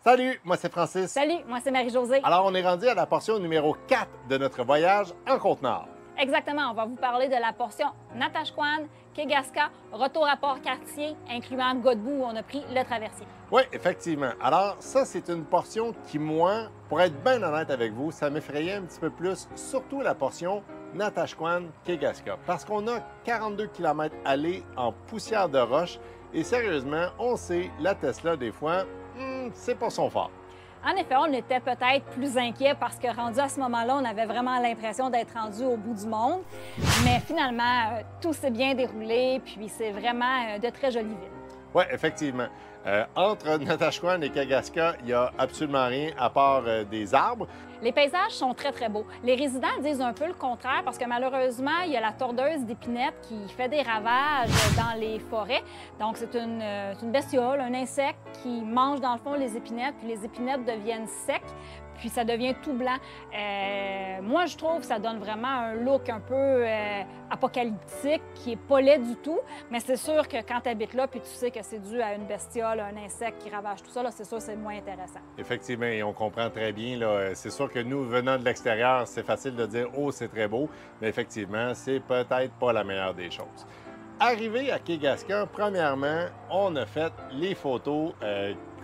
Salut, moi c'est Francis. Salut, moi c'est Marie-Josée. Alors, on est rendu à la portion numéro 4 de notre voyage en Côte-Nord. Exactement, on va vous parler de la portion Natashquan, Kegaska, retour à Port-Cartier, incluant Godbout où on a pris le traversier. Oui, effectivement. Alors, ça, c'est une portion qui, moi, pour être bien honnête avec vous, ça m'effrayait un petit peu plus, surtout la portion Natashquan, Kegaska, parce qu'on a 42 km aller en poussière de roche et sérieusement, on sait, la Tesla, des fois, c'est pas son fort. En effet, on était peut-être plus inquiets parce que rendu à ce moment-là, on avait vraiment l'impression d'être rendu au bout du monde. Mais finalement, tout s'est bien déroulé, puis c'est vraiment de très jolies villes. Oui, effectivement. Entre Natashquan et Kegaska, il n'y a absolument rien à part des arbres. Les paysages sont très, très beaux. Les résidents disent un peu le contraire parce que malheureusement, il y a la tordeuse d'épinette qui fait des ravages dans les forêts. Donc, c'est une bestiole, un insecte qui mange dans le fond les épinettes, puis les épinettes deviennent secs, puis ça devient tout blanc. Moi, je trouve que ça donne vraiment un look un peu apocalyptique qui n'est pas laid du tout, mais c'est sûr que quand tu habites là, puis tu sais que c'est dû à une bestiole, un insecte qui ravage tout ça, c'est sûr que c'est moins intéressant. Effectivement, et on comprend très bien. C'est sûr que nous, venant de l'extérieur, c'est facile de dire « Oh, c'est très beau », mais effectivement, c'est peut-être pas la meilleure des choses. Arrivé à Kegaska, premièrement, on a fait les photos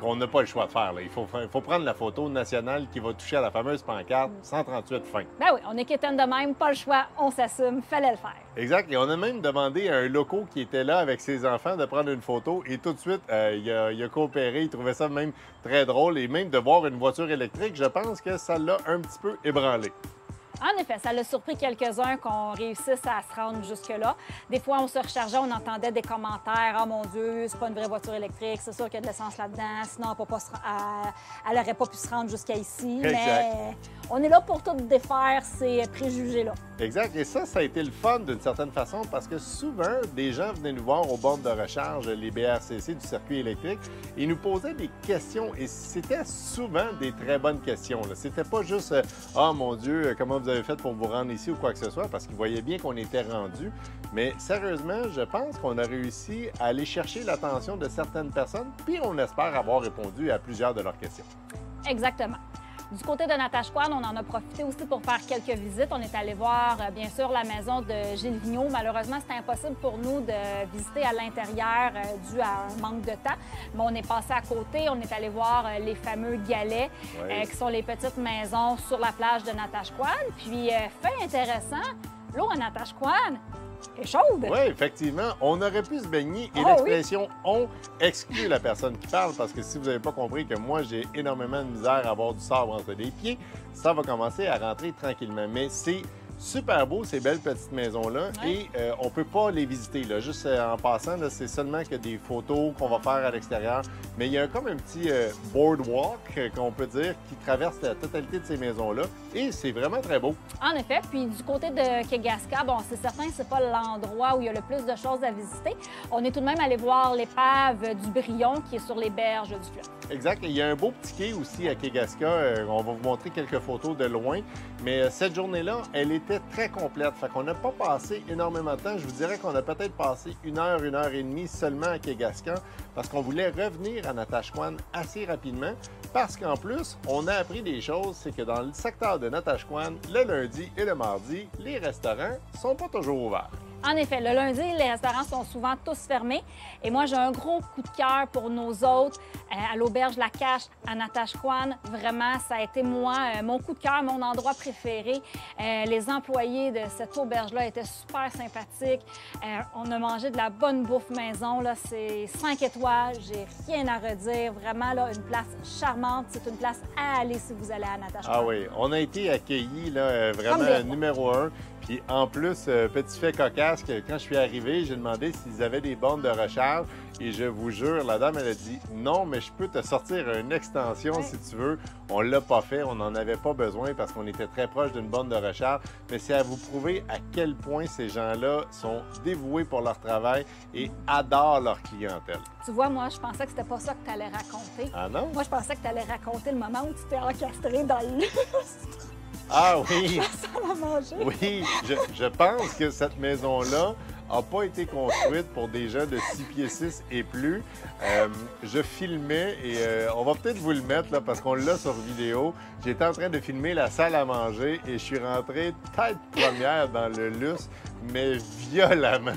qu'on n'a pas le choix de faire. Là. Il faut prendre la photo nationale qui va toucher à la fameuse pancarte 138 fin. Ben oui, on est quétaine de même, pas le choix, on s'assume, fallait le faire. Exact. Et on a même demandé à un loco qui était là avec ses enfants de prendre une photo et tout de suite, il a coopéré. Il trouvait ça même très drôle et même de voir une voiture électrique, je pense que ça l'a un petit peu ébranlé. En effet, ça l'a surpris quelques-uns qu'on réussisse à se rendre jusque-là. Des fois, on se rechargeait, on entendait des commentaires « Ah mon Dieu, c'est pas une vraie voiture électrique, c'est sûr qu'il y a de l'essence là-dedans, sinon elle n'aurait pas pu se rendre jusqu'à ici. » Mais on est là pour tout défaire ces préjugés-là. Exact. Et ça a été le fun d'une certaine façon parce que souvent, des gens venaient nous voir aux bornes de recharge, les BRCC du circuit électrique, et nous posaient des questions. Et c'était souvent des très bonnes questions. C'était pas juste « Ah mon Dieu, comment vous avez fait pour vous rendre ici » ou quoi que ce soit, parce qu'ils voyaient bien qu'on était rendu. Mais sérieusement, je pense qu'on a réussi à aller chercher l'attention de certaines personnes, puis on espère avoir répondu à plusieurs de leurs questions. Exactement. Du côté de Natashquan, on en a profité aussi pour faire quelques visites. On est allé voir, bien sûr, la maison de Gilles Vigneault. Malheureusement, c'était impossible pour nous de visiter à l'intérieur dû à un manque de temps. Mais on est passé à côté. On est allé voir les fameux galets, qui sont les petites maisons sur la plage de Natashquan. Puis, fait intéressant, l'eau à Natashquan est chaude. Oui, effectivement. On aurait pu se baigner et l'expression « on » exclut la personne qui parle parce que si vous n'avez pas compris que moi, j'ai énormément de misère à avoir du sable entre les pieds, ça va commencer à rentrer tranquillement. Mais c'est super beau, ces belles petites maisons-là, et on ne peut pas les visiter. Là. Juste en passant, c'est seulement que des photos qu'on va faire à l'extérieur. Mais il y a comme un petit boardwalk, qu'on peut dire, qui traverse la totalité de ces maisons-là, et c'est vraiment très beau. En effet, puis du côté de Kegaska, bon, c'est certain que c'est pas l'endroit où il y a le plus de choses à visiter. On est tout de même allé voir l'épave du Brion qui est sur les berges du fleuve. Exact. Et il y a un beau petit quai aussi à Kegaska. On va vous montrer quelques photos de loin. Mais cette journée-là, elle était très complète. Fait qu'on n'a pas passé énormément de temps. Je vous dirais qu'on a peut-être passé une heure et demie seulement à Kegaska parce qu'on voulait revenir à Natashquan assez rapidement. Parce qu'en plus, on a appris des choses. C'est que dans le secteur de Natashquan, le lundi et le mardi, les restaurants sont pas toujours ouverts. En effet, le lundi, les restaurants sont souvent tous fermés. Et moi, j'ai un gros coup de cœur pour nos hôtes à l'auberge La Cache, à Natashquan. Vraiment, ça a été mon coup de cœur, mon endroit préféré. Les employés de cette auberge-là étaient super sympathiques. On a mangé de la bonne bouffe maison. C'est 5 étoiles, j'ai rien à redire. Vraiment, là, une place charmante. C'est une place à aller si vous allez à Natashquan. Ah oui, on a été accueillis là, vraiment numéro 1. Puis en plus, petit fait cocasse, que quand je suis arrivé, j'ai demandé s'ils avaient des bornes de recharge. Et je vous jure, la dame, elle a dit « Non, mais je peux te sortir une extension si tu veux. » On ne l'a pas fait, on n'en avait pas besoin parce qu'on était très proche d'une borne de recharge. Mais c'est à vous prouver à quel point ces gens-là sont dévoués pour leur travail et adorent leur clientèle. Tu vois, moi, je pensais que c'était pas ça que tu allais raconter. Ah non? Moi, je pensais que tu allais raconter le moment où tu t'es encastré dans le lustre. Ah oui! Ça va manger. Oui, je pense que cette maison-là n'a pas été construite pour des gens de 6 pieds 6 et plus. Je filmais et on va peut-être vous le mettre là, parce qu'on l'a sur vidéo. J'étais en train de filmer la salle à manger et je suis rentré tête première dans le lustre, mais violemment.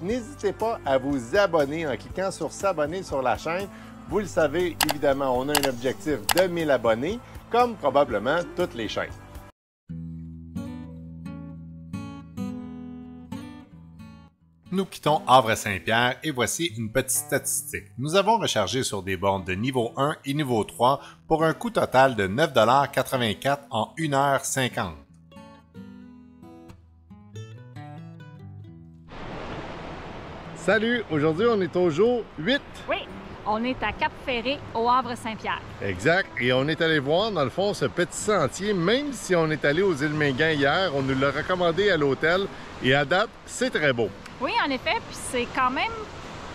N'hésitez pas à vous abonner en cliquant sur s'abonner sur la chaîne. Vous le savez, évidemment, on a un objectif de 1000 abonnés, comme probablement toutes les chaînes. Nous quittons Havre-Saint-Pierre et voici une petite statistique. Nous avons rechargé sur des bornes de niveau 1 et niveau 3 pour un coût total de 9,84 $ en 1h50. Salut! Aujourd'hui, on est au jour 8. Oui, on est à Cap-Ferré, au Havre-Saint-Pierre. Exact. Et on est allé voir, dans le fond, ce petit sentier. Même si on est allé aux îles Mingan hier, on nous l'a recommandé à l'hôtel. Et à date, c'est très beau. Oui, en effet, puis c'est quand même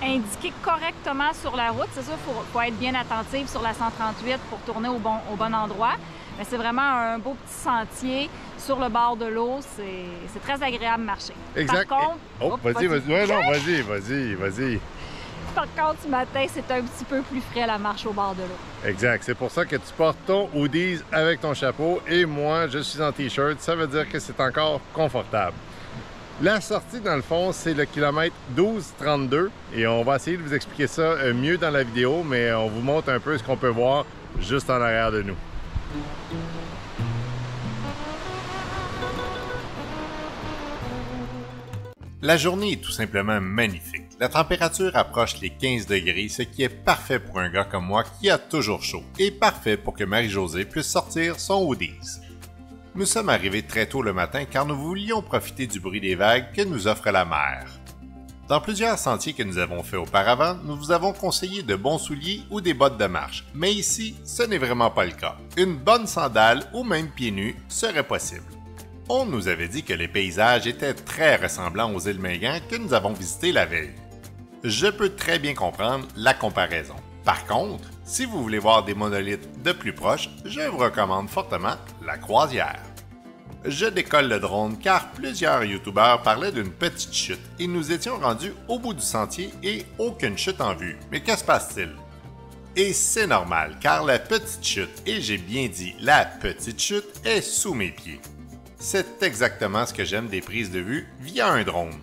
indiqué correctement sur la route. C'est sûr, il faut être bien attentif sur la 138 pour tourner au bon endroit. Mais c'est vraiment un beau petit sentier sur le bord de l'eau. C'est très agréable de marcher. Exact. Par contre... Oh, vas-y. Ouais, non, vas-y. Par contre, ce matin, c'est un petit peu plus frais la marche au bord de l'eau. Exact. C'est pour ça que tu portes ton hoodies avec ton chapeau et moi, je suis en T-shirt. Ça veut dire que c'est encore confortable. La sortie, dans le fond, c'est le kilomètre 1232 et on va essayer de vous expliquer ça mieux dans la vidéo, mais on vous montre un peu ce qu'on peut voir juste en arrière de nous. La journée est tout simplement magnifique. La température approche les 15 degrés, ce qui est parfait pour un gars comme moi qui a toujours chaud et parfait pour que Marie-Josée puisse sortir son hoodies. Nous sommes arrivés très tôt le matin car nous voulions profiter du bruit des vagues que nous offre la mer. Dans plusieurs sentiers que nous avons faits auparavant, nous vous avons conseillé de bons souliers ou des bottes de marche, mais ici, ce n'est vraiment pas le cas. Une bonne sandale ou même pieds nus serait possible. On nous avait dit que les paysages étaient très ressemblants aux îles Mingan que nous avons visitées la veille. Je peux très bien comprendre la comparaison. Par contre, si vous voulez voir des monolithes de plus proche, je vous recommande fortement la croisière. Je décolle le drone car plusieurs youtubeurs parlaient d'une petite chute et nous étions rendus au bout du sentier et aucune chute en vue. Mais que se passe-t-il? Et c'est normal car la petite chute, et j'ai bien dit la petite chute, est sous mes pieds. C'est exactement ce que j'aime des prises de vue via un drone.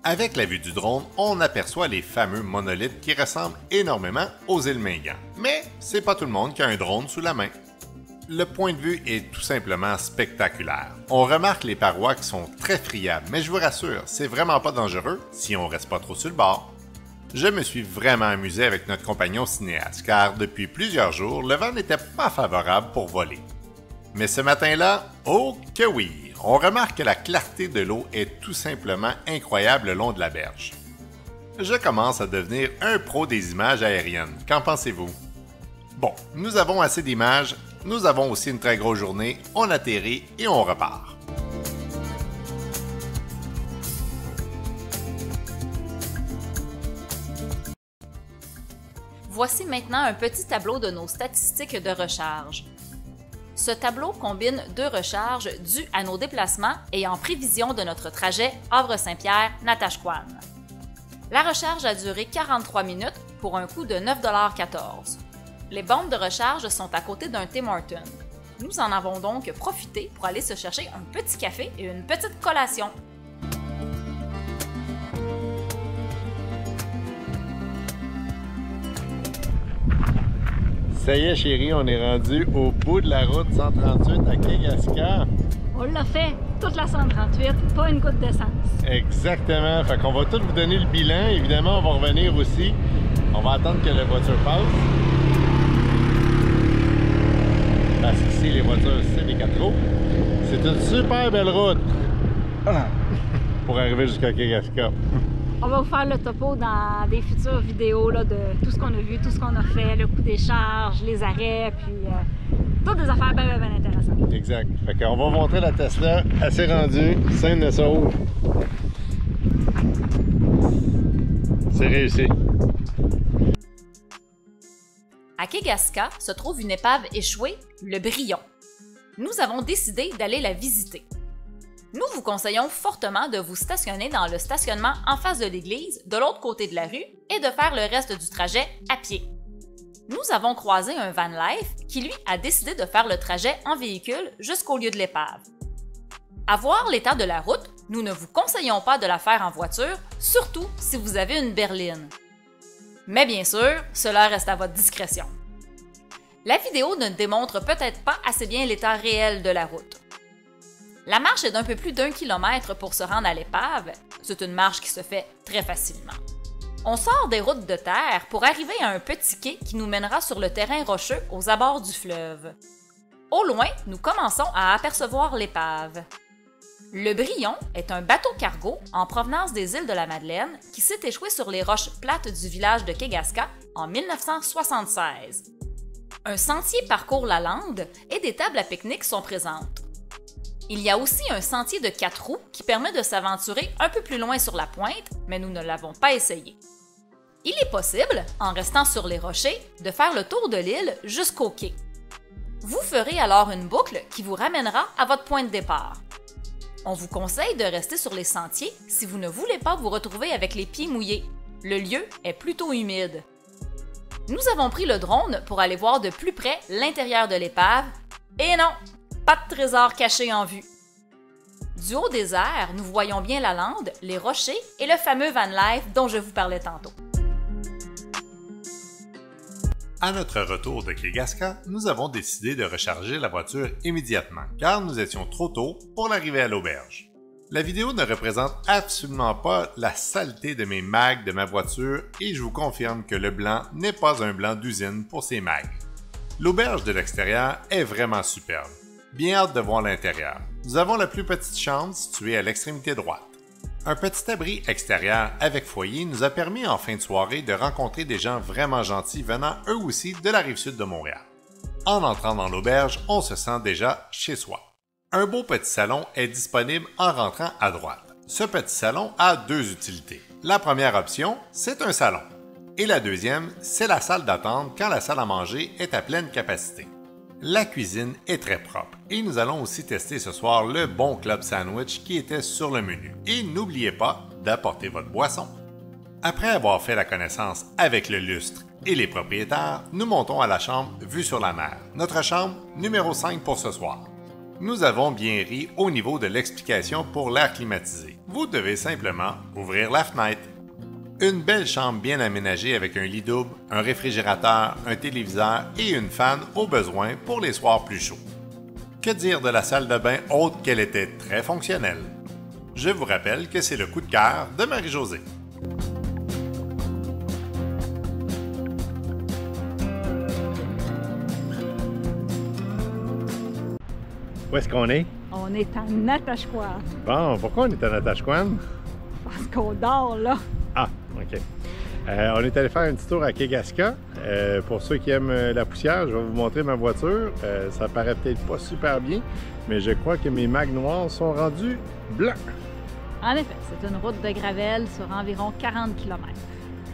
Avec la vue du drone, on aperçoit les fameux monolithes qui ressemblent énormément aux îles Mingan. Mais c'est pas tout le monde qui a un drone sous la main. Le point de vue est tout simplement spectaculaire. On remarque les parois qui sont très friables, mais je vous rassure, c'est vraiment pas dangereux si on reste pas trop sur le bord. Je me suis vraiment amusé avec notre compagnon cinéaste, car depuis plusieurs jours, le vent n'était pas favorable pour voler. Mais ce matin-là, oh que oui! On remarque que la clarté de l'eau est tout simplement incroyable le long de la berge. Je commence à devenir un pro des images aériennes. Qu'en pensez-vous? Bon, nous avons assez d'images, nous avons aussi une très grosse journée, on atterrit et on repart. Voici maintenant un petit tableau de nos statistiques de recharge. Ce tableau combine 2 recharges dues à nos déplacements et en prévision de notre trajet Havre-Saint-Pierre-Natashquan. La recharge a duré 43 minutes pour un coût de 9,14 $. Les bornes de recharge sont à côté d'un Tim Hortons. Nous en avons donc profité pour aller se chercher un petit café et une petite collation. Ça y est, chérie, on est rendu au bout de la route 138 à Kegaska. On l'a fait, toute la 138, pas une goutte d'essence. Exactement. Fait qu'on va tout vous donner le bilan. Évidemment, on va revenir aussi. On va attendre que la voiture passe. Parce qu'ici, les voitures, c'est des 4 roues. C'est une super belle route pour arriver jusqu'à Kegaska. On va vous faire le topo dans des futures vidéos là, de tout ce qu'on a vu, tout ce qu'on a fait, le coût des charges, les arrêts, puis toutes des affaires bien intéressantes. Exact. Fait qu'on va montrer la Tesla. Elle s'est rendue. Sainte-Sauve. C'est réussi. À Kegaska se trouve une épave échouée, le Brion. Nous avons décidé d'aller la visiter. Nous vous conseillons fortement de vous stationner dans le stationnement en face de l'église, de l'autre côté de la rue, et de faire le reste du trajet à pied. Nous avons croisé un van life qui, lui, a décidé de faire le trajet en véhicule jusqu'au lieu de l'épave. À voir l'état de la route, nous ne vous conseillons pas de la faire en voiture, surtout si vous avez une berline. Mais bien sûr, cela reste à votre discrétion. La vidéo ne démontre peut-être pas assez bien l'état réel de la route. La marche est d'un peu plus d'1 kilomètre pour se rendre à l'épave. C'est une marche qui se fait très facilement. On sort des routes de terre pour arriver à un petit quai qui nous mènera sur le terrain rocheux aux abords du fleuve. Au loin, nous commençons à apercevoir l'épave. Le Brion est un bateau-cargo en provenance des îles de la Madeleine qui s'est échoué sur les roches plates du village de Kegaska en 1976. Un sentier parcourt la lande et des tables à pique-nique sont présentes. Il y a aussi un sentier de 4 roues qui permet de s'aventurer un peu plus loin sur la pointe, mais nous ne l'avons pas essayé. Il est possible, en restant sur les rochers, de faire le tour de l'île jusqu'au quai. Vous ferez alors une boucle qui vous ramènera à votre point de départ. On vous conseille de rester sur les sentiers si vous ne voulez pas vous retrouver avec les pieds mouillés. Le lieu est plutôt humide. Nous avons pris le drone pour aller voir de plus près l'intérieur de l'épave, et non, pas de trésor caché en vue. Du haut des airs, nous voyons bien la lande, les rochers et le fameux van life dont je vous parlais tantôt. À notre retour de Kegaska, nous avons décidé de recharger la voiture immédiatement, car nous étions trop tôt pour l'arrivée à l'auberge. La vidéo ne représente absolument pas la saleté de mes mags de ma voiture et je vous confirme que le blanc n'est pas un blanc d'usine pour ces mags. L'auberge de l'extérieur est vraiment superbe. Bien hâte de voir l'intérieur. Nous avons la plus petite chambre située à l'extrémité droite. Un petit abri extérieur avec foyer nous a permis en fin de soirée de rencontrer des gens vraiment gentils venant eux aussi de la rive-sud de Montréal. En entrant dans l'auberge, on se sent déjà chez soi. Un beau petit salon est disponible en rentrant à droite. Ce petit salon a 2 utilités. La première option, c'est un salon. Et la deuxième, c'est la salle d'attente quand la salle à manger est à pleine capacité. La cuisine est très propre et nous allons aussi tester ce soir le bon club sandwich qui était sur le menu. Et n'oubliez pas d'apporter votre boisson. Après avoir fait la connaissance avec le lustre et les propriétaires, nous montons à la chambre vue sur la mer, notre chambre numéro 5 pour ce soir. Nous avons bien ri au niveau de l'explication pour l'air climatisé. Vous devez simplement ouvrir la fenêtre. Une belle chambre bien aménagée avec un lit double, un réfrigérateur, un téléviseur et une fan au besoin pour les soirs plus chauds. Que dire de la salle de bain autre qu'elle était très fonctionnelle? Je vous rappelle que c'est le coup de cœur de Marie-Josée. Où est-ce qu'on est? On est à Natashquan. Bon, pourquoi on est à Natashquan? Parce qu'on dort là. Ah, OK. On est allé faire un petit tour à Kegaska. Pour ceux qui aiment la poussière, je vais vous montrer ma voiture. Ça paraît peut-être pas super bien, mais je crois que mes mags noirs sont rendus blancs. En effet, c'est une route de gravel sur environ 40 km.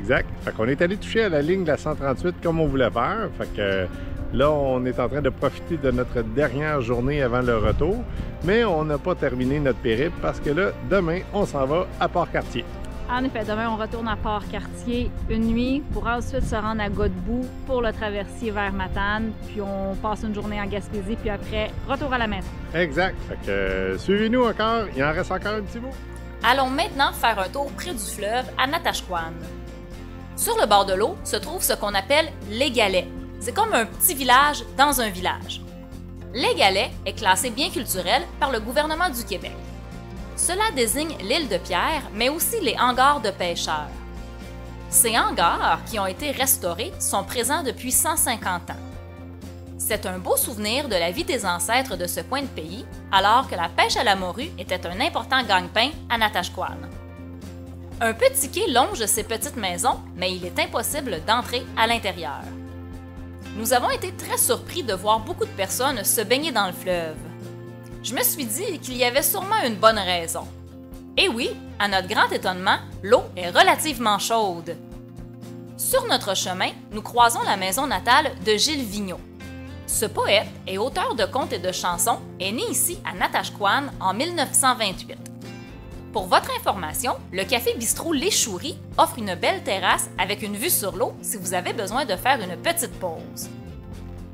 Exact. Fait qu'on est allé toucher à la ligne de la 138 comme on voulait faire. Fait que là, on est en train de profiter de notre dernière journée avant le retour, mais on n'a pas terminé notre périple parce que là, demain, on s'en va à Port-Cartier. En effet, demain, on retourne à Port-Cartier une nuit pour ensuite se rendre à Godbout pour le traversier vers Matane. Puis on passe une journée en Gaspésie, puis après, retour à la maison. Exact. Fait que suivez-nous encore. Il en reste encore un petit bout. Allons maintenant faire un tour près du fleuve à Natashquan. Sur le bord de l'eau se trouve ce qu'on appelle Les Galets. C'est comme un petit village dans un village. Les Galets est classé bien culturel par le gouvernement du Québec. Cela désigne l'île de Pierre, mais aussi les hangars de pêcheurs. Ces hangars, qui ont été restaurés, sont présents depuis 150 ans. C'est un beau souvenir de la vie des ancêtres de ce coin de pays, alors que la pêche à la morue était un important gagne-pain à Natashquan. Un petit quai longe ces petites maisons, mais il est impossible d'entrer à l'intérieur. Nous avons été très surpris de voir beaucoup de personnes se baigner dans le fleuve. Je me suis dit qu'il y avait sûrement une bonne raison. Et oui, à notre grand étonnement, l'eau est relativement chaude. Sur notre chemin, nous croisons la maison natale de Gilles Vigneault. Ce poète et auteur de contes et de chansons est né ici à Natashquan en 1928. Pour votre information, le café bistrot L'Échourie offre une belle terrasse avec une vue sur l'eau si vous avez besoin de faire une petite pause.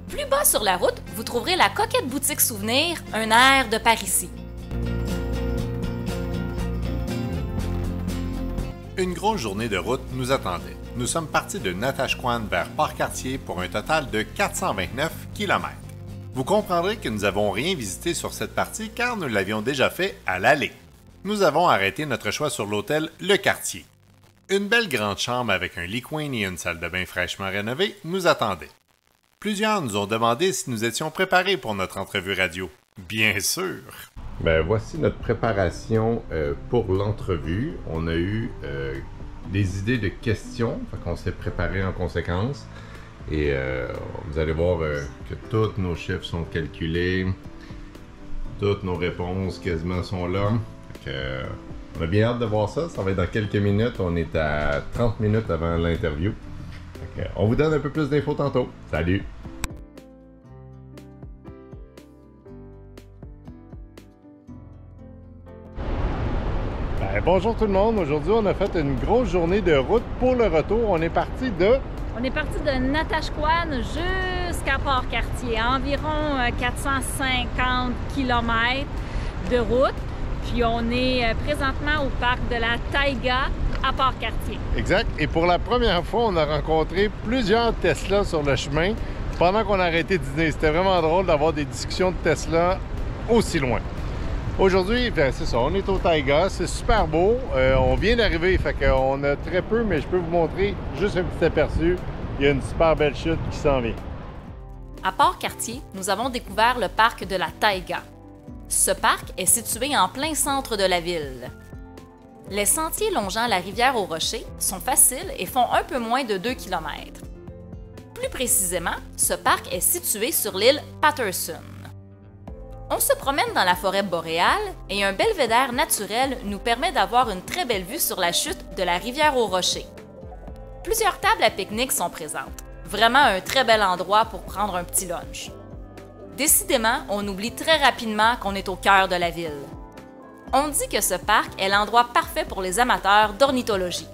Plus bas sur la route, vous trouverez la coquette boutique souvenir, un air de Parisis. Une grosse journée de route nous attendait. Nous sommes partis de Natashquan vers Port-Cartier pour un total de 429 km. Vous comprendrez que nous n'avons rien visité sur cette partie car nous l'avions déjà fait à l'aller. Nous avons arrêté notre choix sur l'hôtel Le Cartier. Une belle grande chambre avec un lit queen et une salle de bain fraîchement rénovée nous attendait. Plusieurs nous ont demandé si nous étions préparés pour notre entrevue radio. Bien sûr! Ben voici notre préparation pour l'entrevue. On a eu des idées de questions, fait qu'on s'est préparé en conséquence. Et vous allez voir que tous nos chiffres sont calculés. Toutes nos réponses quasiment sont là. On a bien hâte de voir ça. Ça va être dans quelques minutes. On est à 30 minutes avant l'interview. On vous donne un peu plus d'infos tantôt. Salut! Bonjour tout le monde. Aujourd'hui, on a fait une grosse journée de route pour le retour. On est parti de Natashquan jusqu'à Port-Cartier, environ 450 km de route. Puis on est présentement au parc de la Taïga à Port-Cartier. Exact. Et pour la première fois, on a rencontré plusieurs Tesla sur le chemin pendant qu'on a arrêté de dîner. C'était vraiment drôle d'avoir des discussions de Tesla aussi loin. Aujourd'hui, ben c'est ça, on est au Taïga, c'est super beau. On vient d'arriver, fait qu'on a très peu, mais je peux vous montrer juste un petit aperçu. Il y a une super belle chute qui s'en vient. À Port-Cartier, nous avons découvert le parc de la Taïga. Ce parc est situé en plein centre de la ville. Les sentiers longeant la rivière aux Rochers sont faciles et font un peu moins de 2 km. Plus précisément, ce parc est situé sur l'île Patterson. On se promène dans la forêt boréale et un belvédère naturel nous permet d'avoir une très belle vue sur la chute de la rivière aux Rochers. Plusieurs tables à pique-nique sont présentes. Vraiment un très bel endroit pour prendre un petit lunch. Décidément, on oublie très rapidement qu'on est au cœur de la ville. On dit que ce parc est l'endroit parfait pour les amateurs d'ornithologie.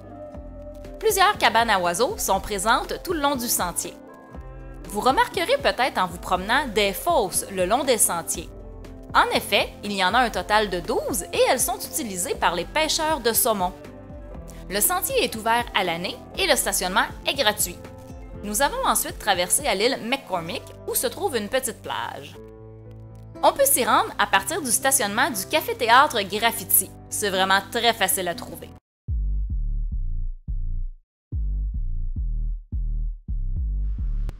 Plusieurs cabanes à oiseaux sont présentes tout le long du sentier. Vous remarquerez peut-être en vous promenant des fosses le long des sentiers. En effet, il y en a un total de 12 et elles sont utilisées par les pêcheurs de saumon. Le sentier est ouvert à l'année et le stationnement est gratuit. Nous avons ensuite traversé à l'île McCormick où se trouve une petite plage. On peut s'y rendre à partir du stationnement du café-théâtre Graffiti. C'est vraiment très facile à trouver.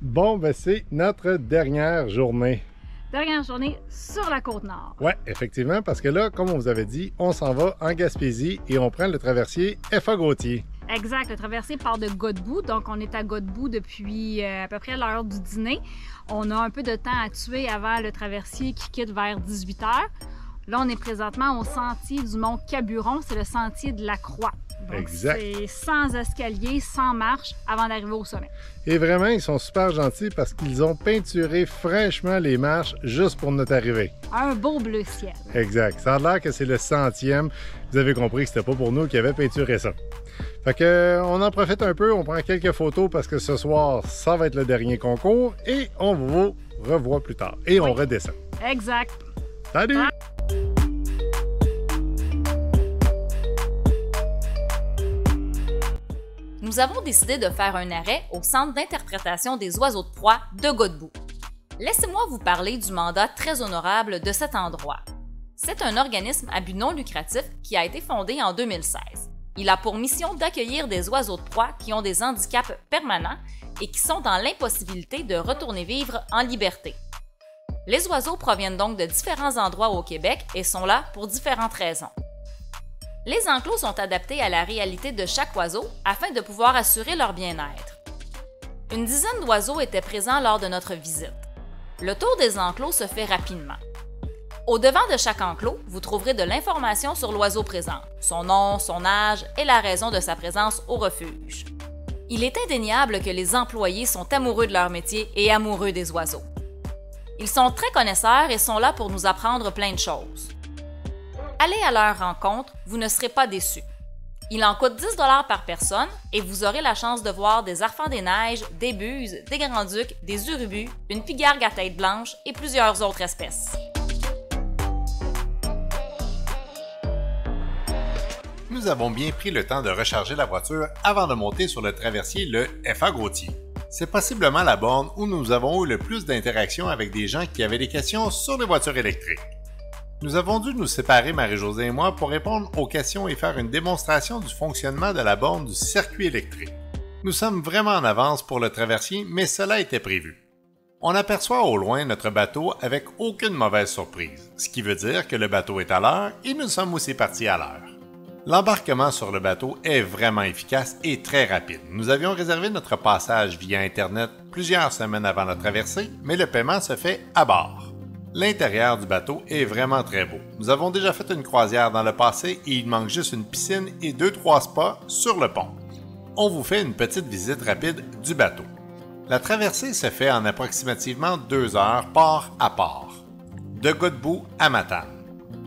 Bon, ben c'est notre dernière journée. Dernière journée sur la Côte-Nord. Oui, effectivement, parce que là, comme on vous avait dit, on s'en va en Gaspésie et on prend le traversier F.A. Gauthier. Exact, le traversier part de Godbout, donc on est à Godbout depuis à peu près l'heure du dîner. On a un peu de temps à tuer avant le traversier qui quitte vers 18h. Là, on est présentement au sentier du mont Caburon, c'est le sentier de la Croix. Donc, c'est sans escalier, sans marche avant d'arriver au sommet. Et vraiment, ils sont super gentils parce qu'ils ont peinturé fraîchement les marches juste pour notre arrivée. Un beau bleu ciel. Exact. Ça a l'air que c'est le 100e. Vous avez compris que c'était pas pour nous qui avait peinturé ça. Fait que, on en profite un peu, on prend quelques photos parce que ce soir, ça va être le dernier concours et on vous revoit plus tard. Et on redescend. Exact. Salut! Nous avons décidé de faire un arrêt au Centre d'interprétation des oiseaux de proie de Godbout. Laissez-moi vous parler du mandat très honorable de cet endroit. C'est un organisme à but non lucratif qui a été fondé en 2016. Il a pour mission d'accueillir des oiseaux de proie qui ont des handicaps permanents et qui sont dans l'impossibilité de retourner vivre en liberté. Les oiseaux proviennent donc de différents endroits au Québec et sont là pour différentes raisons. Les enclos sont adaptés à la réalité de chaque oiseau afin de pouvoir assurer leur bien-être. Une dizaine d'oiseaux étaient présents lors de notre visite. Le tour des enclos se fait rapidement. Au devant de chaque enclos, vous trouverez de l'information sur l'oiseau présent, son nom, son âge et la raison de sa présence au refuge. Il est indéniable que les employés sont amoureux de leur métier et amoureux des oiseaux. Ils sont très connaisseurs et sont là pour nous apprendre plein de choses. Allez à leur rencontre, vous ne serez pas déçus. Il en coûte 10 $ par personne et vous aurez la chance de voir des arfans des neiges, des buses, des grands-ducs, des urubus, une pigargue à tête blanche et plusieurs autres espèces. Nous avons bien pris le temps de recharger la voiture avant de monter sur le traversier, le FA Gauthier. C'est possiblement la borne où nous avons eu le plus d'interactions avec des gens qui avaient des questions sur les voitures électriques. Nous avons dû nous séparer, Marie-Josée et moi, pour répondre aux questions et faire une démonstration du fonctionnement de la borne du circuit électrique. Nous sommes vraiment en avance pour le traversier, mais cela était prévu. On aperçoit au loin notre bateau avec aucune mauvaise surprise, ce qui veut dire que le bateau est à l'heure et nous sommes aussi partis à l'heure. L'embarquement sur le bateau est vraiment efficace et très rapide. Nous avions réservé notre passage via Internet plusieurs semaines avant la traversée, mais le paiement se fait à bord. L'intérieur du bateau est vraiment très beau. Nous avons déjà fait une croisière dans le passé et il manque juste une piscine et 2-3 spas sur le pont. On vous fait une petite visite rapide du bateau. La traversée se fait en approximativement 2 heures port à port, de Godbout à Matane.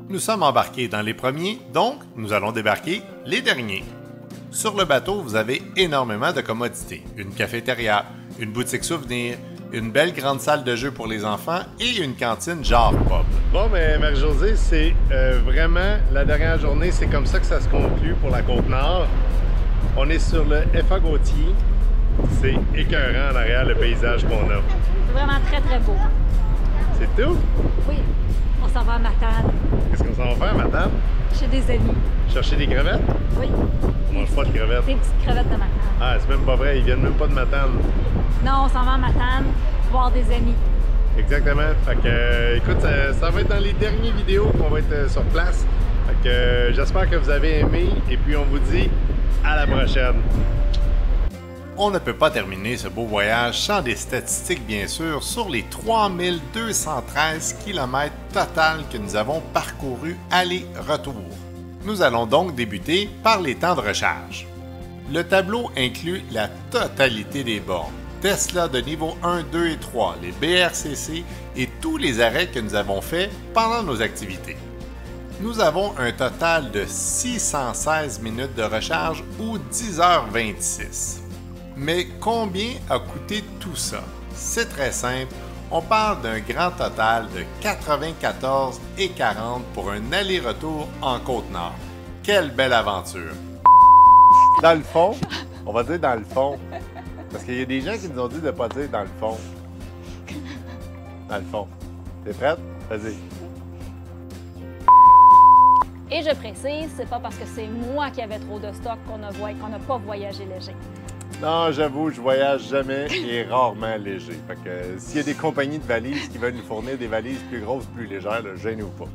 Nous sommes embarqués dans les premiers, donc nous allons débarquer les derniers. Sur le bateau, vous avez énormément de commodités. Une cafétéria, une boutique souvenir, une belle grande salle de jeu pour les enfants et une cantine genre pub. Bon, mais Marie-Josée, c'est vraiment la dernière journée. C'est comme ça que ça se conclut pour la Côte-Nord. On est sur le FA Gauthier. C'est écœurant en arrière, le paysage qu'on a. C'est vraiment très, très beau. C'est tout? Oui, on s'en va à Matane. Qu'est-ce qu'on s'en va faire, Matane? Chez des amis. Chercher des crevettes? Oui. On mange pas de crevettes. Des petites crevettes de Matane. Ah, c'est même pas vrai, ils viennent même pas de Matane. Non, on s'en va à Matane, voir des amis. Exactement. Fait que, écoute, ça va être dans les dernières vidéos qu'on va être sur place. Fait que, j'espère que vous avez aimé et puis on vous dit à la prochaine. On ne peut pas terminer ce beau voyage sans des statistiques, bien sûr, sur les 3213 km total que nous avons parcourus aller-retour. Nous allons donc débuter par les temps de recharge. Le tableau inclut la totalité des bornes, Tesla de niveau 1, 2 et 3, les BRCC et tous les arrêts que nous avons faits pendant nos activités. Nous avons un total de 616 minutes de recharge ou 10h26. Mais combien a coûté tout ça? C'est très simple, on parle d'un grand total de 94,40 pour un aller-retour en Côte-Nord. Quelle belle aventure! Dans le fond, on va dire dans le fond, parce qu'il y a des gens qui nous ont dit de ne pas dire dans le fond. Dans le fond. T'es prête? Vas-y. Et je précise, c'est pas parce que c'est moi qui avais trop de stock qu'on n'a pas voyagé léger. Non, j'avoue, je voyage jamais et rarement léger. Fait que s'il y a des compagnies de valises qui veulent nous fournir des valises plus grosses, plus légères, là, gênez-vous pas.